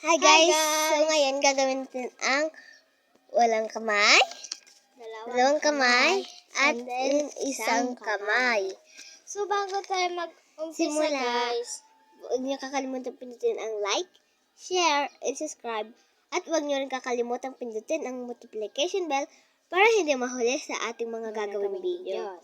Hi guys! So ngayon gagawin natin ang walang kamay, dalawang kamay, at isang kamay. So bago tayo mag-umpisa Simula. guys, Huwag niyo kakalimutan pindutin ang like, share, and subscribe. At huwag niyo rin kakalimutan pindutin ang notification bell para hindi mahuli sa ating mga gagawing video.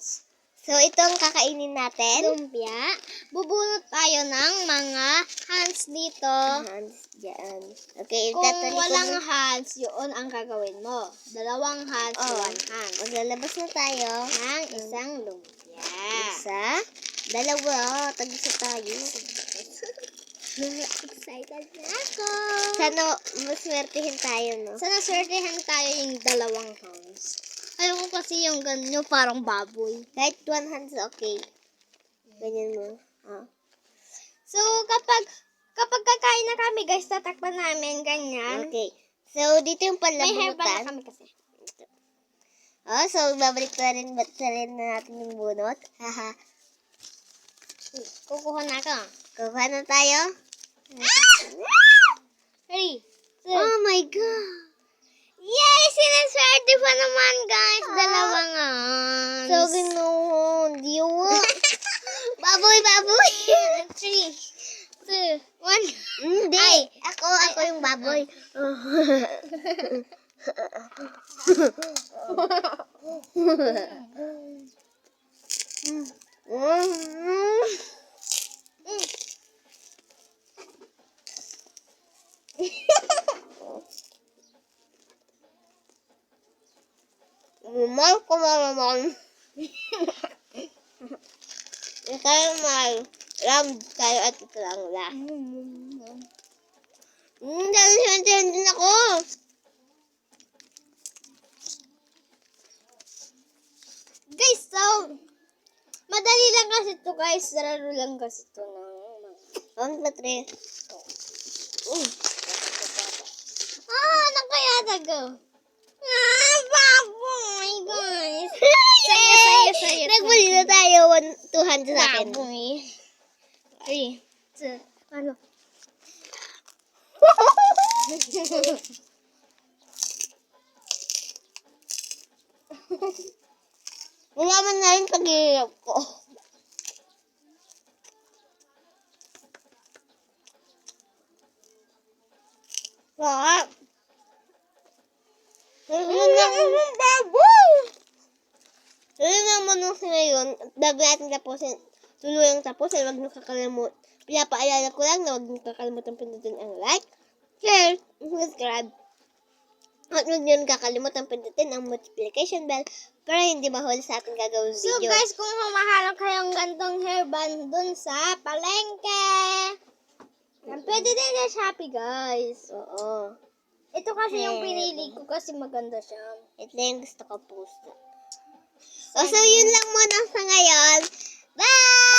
So ito ang kakainin natin. lumpia, bubunot tayo ng mga hands dito. Hands dyan. Okay, Kung tatali ko walang na. hands, yun ang gagawin mo. Dalawang hands, one hand. Maglalabas na tayo. Ng isang lumpia. Isa, dalawa, tag-isa tayo. Excited na ako. Sana maswertihin tayo, no? Sana swertehan tayo yung dalawang hands. Ayaw ko kasi yung ganyan, parang baboy. Kahit one hands, okay. Ganyan mo. So, kapag kakain na kami, guys, tatakpan namin ganyan. Okay. So, dito yung May hairband na palabutan. kami kasi. So, babalik na rin na natin yung bunot. Haha. Kukuha na ako. Kuha na tayo. Ready? Oh my God! Yay! Sinaswerte pa naman, guys. Dalawang hands. So, ganoon. Diwa. Baboy, baboy. 3, 2, 1. Hindi. Ay. Ako yung baboy. Mahal ko na naman. Kaya may ram tayo at ito lang la. Dahil din ako. Guys, so, madali lang kasi ito, guys. Laro lang kasi ito ng 1, 2, 3. nakayata go. Baboy, guys. Sayo. Nagbuli na tayo. 200 sa akin. Baboy. 3, 2, ano? Wala man na rin pag-iirap ko. Sarap. Baboy! Yun naman nung ngayon, bago natin tapusin, tuluyang tapusin, huwag niyo kakalimutan. Pinapaalala ko lang na huwag niyo kakalimutan pindutin ang like, share, subscribe. At huwag niyo rin kakalimutan pindutin ang notification bell para hindi mahuli sa ating gagawin So video. guys, kung humahanap kayong gantong hairband dun sa palengke, pwede din sa Shopee, guys. Oo. Ito kasi yung pinili ko kasi maganda siya. Ito na yung gusto ko post. So, yun lang muna sa ngayon. Bye!